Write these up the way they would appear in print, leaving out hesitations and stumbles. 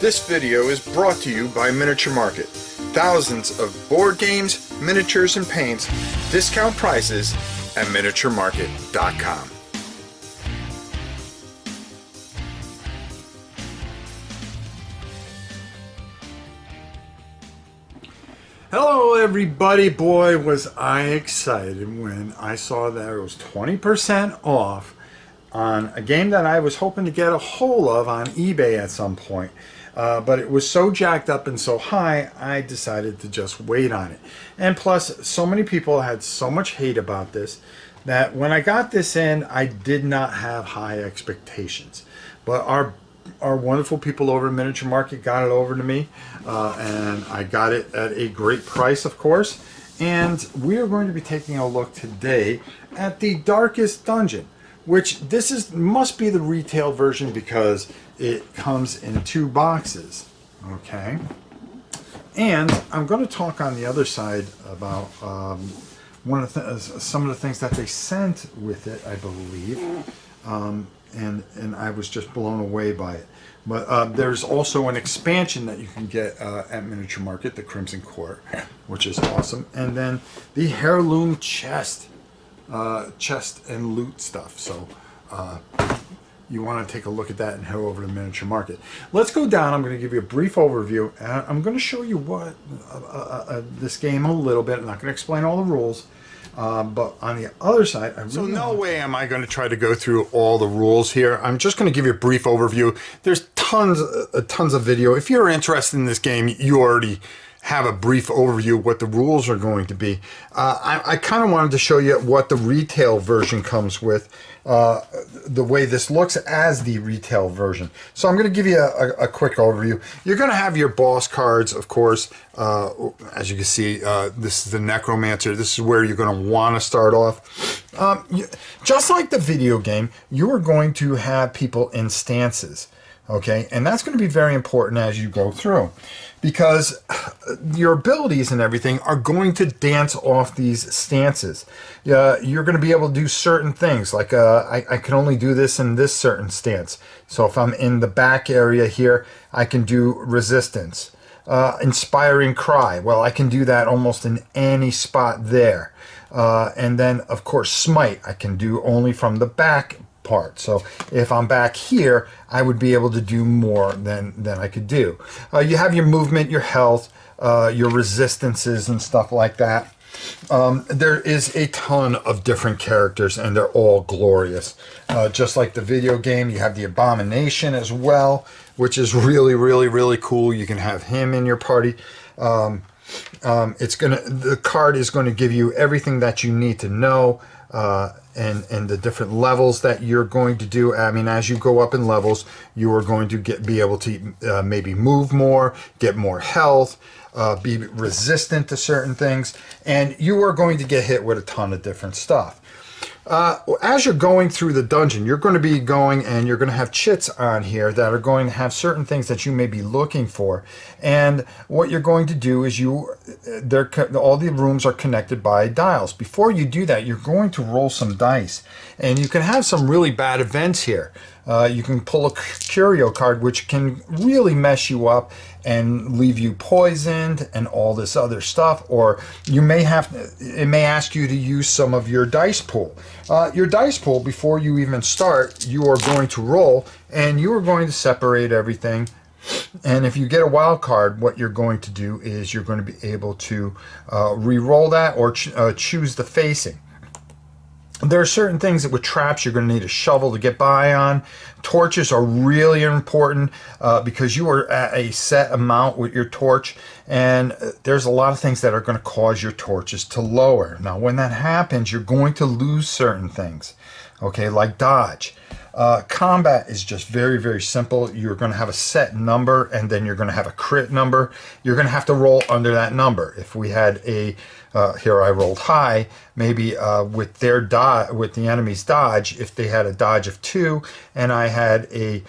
This video is brought to you by Miniature Market. Thousands of board games, miniatures, and paints, discount prices at miniaturemarket.com. Hello everybody. Boy, was I excited when I saw that it was 20% off on a game that I was hoping to get a hold of on eBay at some point. But it was so jacked up and so high, I decided to just wait on it. And plus, so many people had so much hate about this that when I got this in, I did not have high expectations. But our wonderful people over at Miniature Market got it over to me, and I got it at a great price, of course. And we are going to be taking a look today at the Darkest Dungeon, which must be the retail version because it comes in 2 boxes. Okay, and I'm going to talk on the other side about some of the things that they sent with it, I believe. And I was just blown away by it. But there's also an expansion that you can get at Miniature Market, the Crimson Court, which is awesome. And then the heirloom chest and loot stuff. So you want to take a look at that and head over to Miniature Market. Let's go down. I'm going to give you a brief overview. And I'm going to show you what this game a little bit. I'm not going to explain all the rules. But on the other side, so no way am I going to try to go through all the rules here. I'm just going to give you a brief overview. There's tons of video. If you're interested in this game, you already have a brief overview of what the rules are going to be. I kind of wanted to show you what the retail version comes with, the way this looks as the retail version. So I'm going to give you a quick overview. You're going to have your boss cards, of course. As you can see, this is the Necromancer. This is where you're going to want to start off. Just like the video game, you are going to have people in stances. Okay, and that's going to be very important as you go through, because your abilities and everything are going to dance off these stances. You're going to be able to do certain things, like I can only do this in this certain stance. So if I'm in the back area here, I can do resistance. Inspiring cry, well, I can do that almost in any spot there. And then, of course, smite, I can do only from the back part. So if I'm back here, I would be able to do more than I could do. You have your movement, your health, your resistances and stuff like that. There is a ton of different characters and they're all glorious. Just like the video game, you have the Abomination as well, which is really cool. You can have him in your party. The card is going to give you everything that you need to know, and the different levels that you're going to do. I mean, as you go up in levels, you are going to be able to maybe move more, get more health, be resistant to certain things, and you are going to get hit with a ton of different stuff. As you're going through the dungeon, you're going to be going and you're going to have chits on here that are going to have certain things that you may be looking for. And what you're going to do is all the rooms are connected by dials. Before you do that, you're going to roll some dice. And you can have some really bad events here. You can pull a curio card, which can really mess you up and leave you poisoned and all this other stuff, or it may ask you to use some of your dice pool. Your dice pool, before you even start, you are going to roll and you are going to separate everything. And if you get a wild card, what you're going to do is you're going to be able to re-roll that or choose the facing. There are certain things that with traps you're going to need a shovel to get by on. Torches are really important because you are at a set amount with your torch, and there's a lot of things that are going to cause your torches to lower. Now when that happens, you're going to lose certain things, okay, like dodge. Combat is just very simple. You're going to have a set number and then you're going to have a crit number. You're going to have to roll under that number. If we had a here I rolled high, maybe with the enemy's dodge, if they had a dodge of 2 and I had a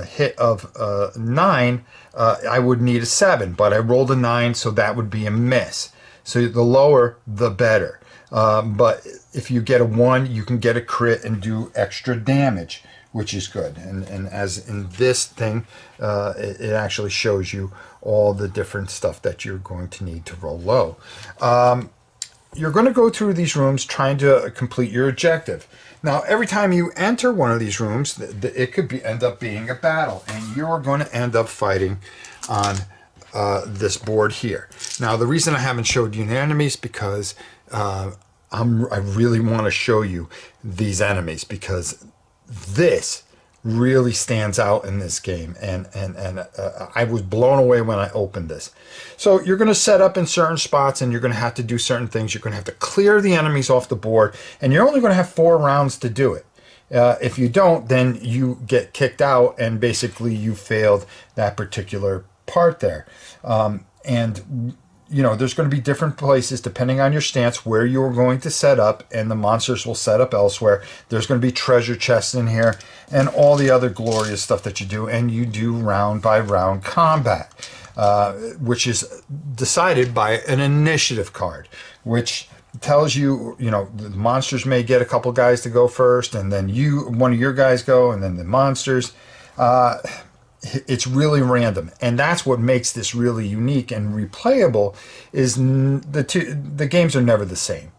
hit of 9, I would need a 7, but I rolled a 9, so that would be a miss. So the lower the better. But if you get a 1, you can get a crit and do extra damage, which is good. And as in this thing, it actually shows you all the different stuff that you're going to need to roll low. You're going to go through these rooms trying to complete your objective. Now, every time you enter one of these rooms, it could end up being a battle, and you're going to end up fighting on this board here. Now, the reason I haven't showed you the enemies because I really want to show you these enemies, because this really stands out in this game, and I was blown away when I opened this. So you're going to set up in certain spots, and you're going to have to do certain things. You're going to have to clear the enemies off the board, and you're only going to have 4 rounds to do it. If you don't, then you get kicked out, and basically you failed that particular part there. And you know, there's going to be different places depending on your stance where you're going to set up, and the monsters will set up elsewhere. There's going to be treasure chests in here and all the other glorious stuff that you do, and you do round by round combat, which is decided by an initiative card, which tells you, you know, the monsters may get a couple guys to go first, and then one of your guys go, and then the monsters. It's really random, and that's what makes this really unique and replayable. Is the games are never the same.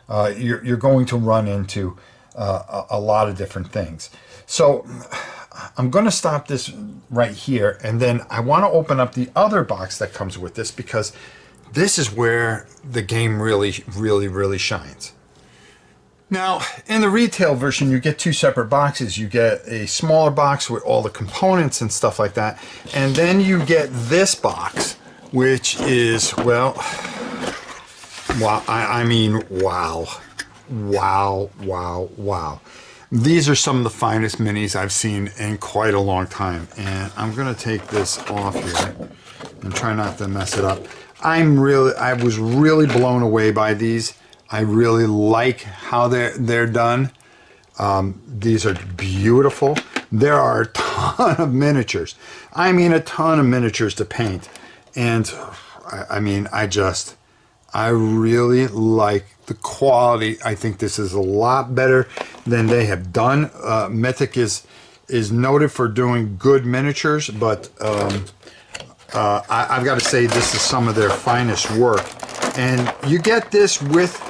You're going to run into a lot of different things. So I'm going to stop this right here, and then I want to open up the other box that comes with this, because this is where the game really shines. Now, in the retail version, you get 2 separate boxes. You get a smaller box with all the components and stuff like that. And then you get this box, which is, well, I mean, wow. These are some of the finest minis I've seen in quite a long time. And I'm going to take this off here and try not to mess it up. I was really blown away by these. I really like how they're done. These are beautiful. There are a ton of miniatures. I mean, a ton of miniatures to paint. And I mean, I really like the quality. I think this is a lot better than they have done. Mythic is noted for doing good miniatures, but I've got to say this is some of their finest work. And you get this with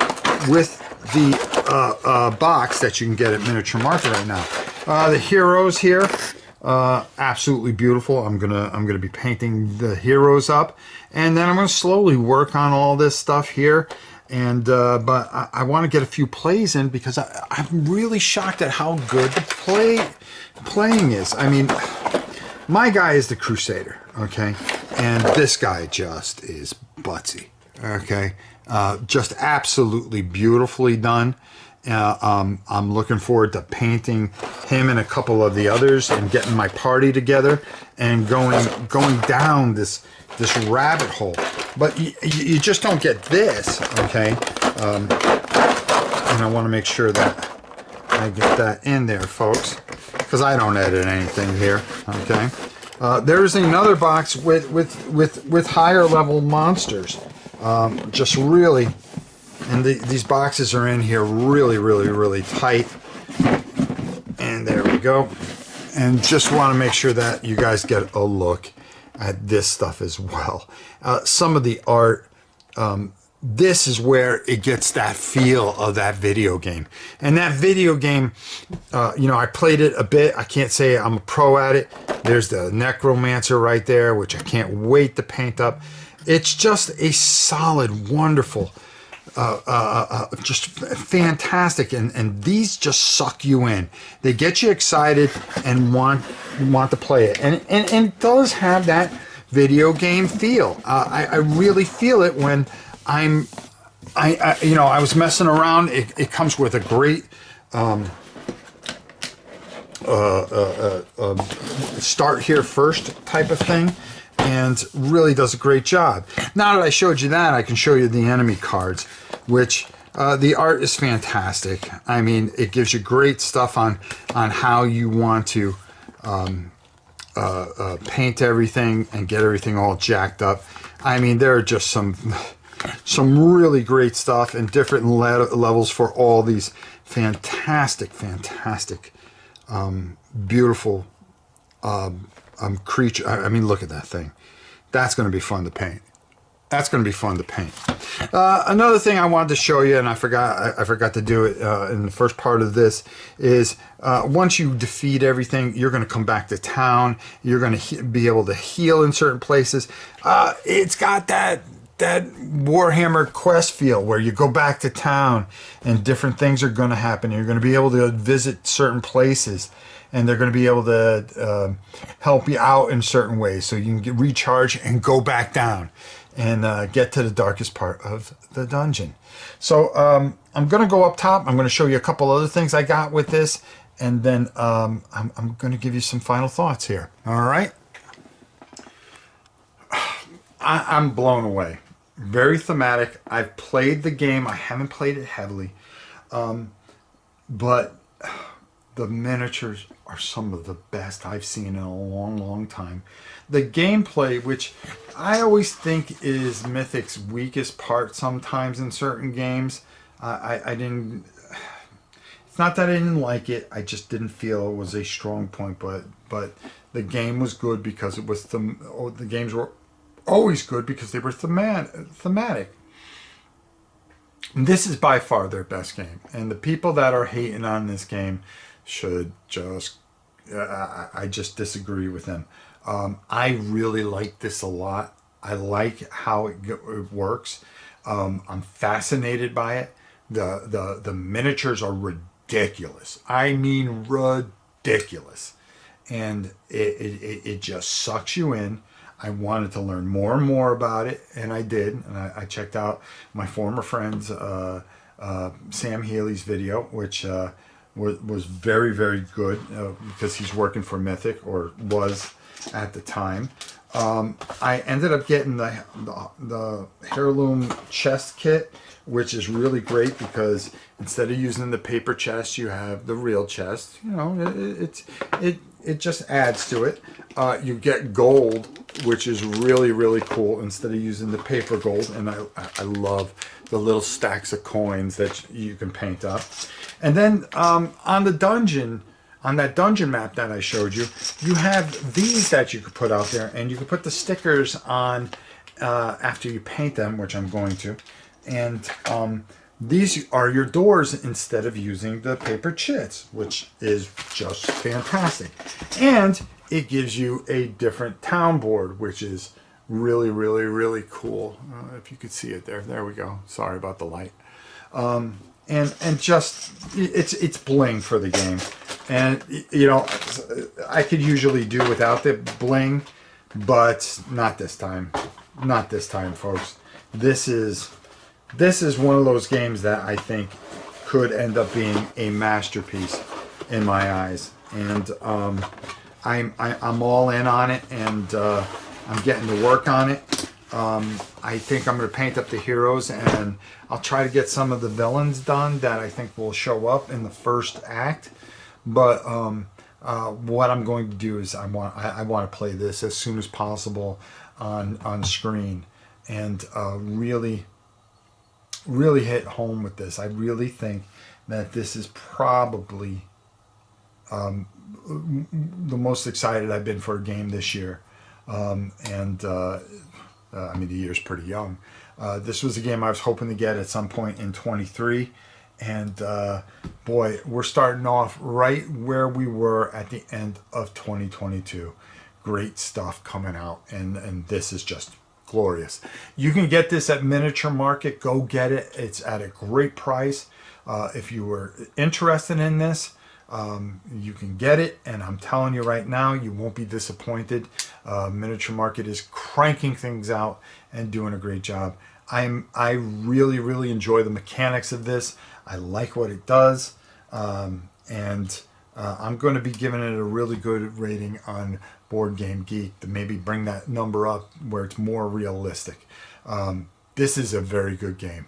the box that you can get at Miniature Market right now. The heroes here, absolutely beautiful. I'm gonna be painting the heroes up, and then I'm gonna slowly work on all this stuff here. And but I want to get a few plays in, because I'm really shocked at how good the playing is. I mean, my guy is the Crusader, okay, and this guy just is butsy, okay. Just absolutely beautifully done. I'm looking forward to painting him and a couple of the others, and getting my party together and going down this rabbit hole. But you just don't get this, okay? And I want to make sure that I get that in there, folks, because I don't edit anything here, okay? There's another box with higher level monsters. Just really, and these boxes are in here really tight, and there we go. And just want to make sure that you guys get a look at this stuff as well. Some of the art, this is where it gets that feel of that video game. And that video game, you know, I played it a bit. I can't say I'm a pro at it. There's the Necromancer right there, which I can't wait to paint up. It's just a solid, wonderful, just fantastic, and these just suck you in. They get you excited and want to play it, and it does have that video game feel. I really feel it when you know, I was messing around. It comes with a great start here first type of thing, and really does a great job. Now that I showed you that, I can show you the enemy cards, which the art is fantastic. I mean, it gives you great stuff on how you want to paint everything and get everything all jacked up. I mean, there are just some really great stuff and different levels for all these fantastic beautiful creature. I mean, look at that thing. That's going to be fun to paint. That's going to be fun to paint. Another thing I wanted to show you, and I forgot to do it in the first part of this, is once you defeat everything, you're going to come back to town. You're going to be able to heal in certain places. It's got that Warhammer quest feel where you go back to town and different things are going to happen. You're going to be able to visit certain places, and they're going to be able to help you out in certain ways so you can recharge and go back down and get to the darkest part of the dungeon. So I'm going to go up top. I'm going to show you a couple other things I got with this, and then I'm going to give you some final thoughts here. All right? I'm blown away. Very thematic. I've played the game. I haven't played it heavily. But the miniatures are some of the best I've seen in a long, long time. The gameplay, which I always think is Mythic's weakest part sometimes in certain games, I didn't... It's not that I didn't like it. I just didn't feel it was a strong point. But the game was good because it was... the games were always good because they were thematic. And this is by far their best game. And the people that are hating on this game should just... I just disagree with them. I really like this a lot. I like how it works. I'm fascinated by it. The miniatures are ridiculous. I mean ridiculous. And it just sucks you in. I wanted to learn more and more about it, and I did. And I checked out my former friend's Sam Healy's video, which was very, very good because he's working for Mythic, or was at the time. I ended up getting the heirloom chest kit, which is really great because instead of using the paper chest, you have the real chest. You know, it just adds to it. You get gold, which is really, really cool instead of using the paper gold. And I love the little stacks of coins that you can paint up. And then on the dungeon, on that dungeon map that I showed you, you have these that you could put out there, and you can put the stickers on after you paint them, which I'm going to. And these are your doors instead of using the paper chits, which is just fantastic. And it gives you a different town board, which is really, really, really cool. If you could see it there. There we go. Sorry about the light. And just it's bling for the game. And you know, I could usually do without the bling, but not this time. Not this time, folks. This is one of those games that I think could end up being a masterpiece in my eyes. And I'm all in on it, and I'm getting to work on it. I think I'm going to paint up the heroes, and I'll try to get some of the villains done that I think will show up in the first act. But what I'm going to do is I want to play this as soon as possible on screen, and really hit home with this. I really think that this is probably the most excited I've been for a game this year. I mean, the year's pretty young. This was a game I was hoping to get at some point in 23. And boy, we're starting off right where we were at the end of 2022. Great stuff coming out. And this is just glorious. You can get this at Miniature Market. Go get it. It's at a great price. If you were interested in this, you can get it, and I'm telling you right now, you won't be disappointed. Miniature Market is cranking things out and doing a great job. I really, really enjoy the mechanics of this. I like what it does, and I'm going to be giving it a really good rating on Board Game Geek to maybe bring that number up where it's more realistic. This is a very good game.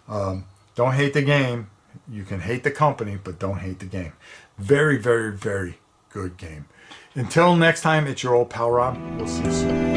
Don't hate the game. You can hate the company, but don't hate the game. Very, very, very good game. Until next time, it's your old pal Rob. We'll see you soon.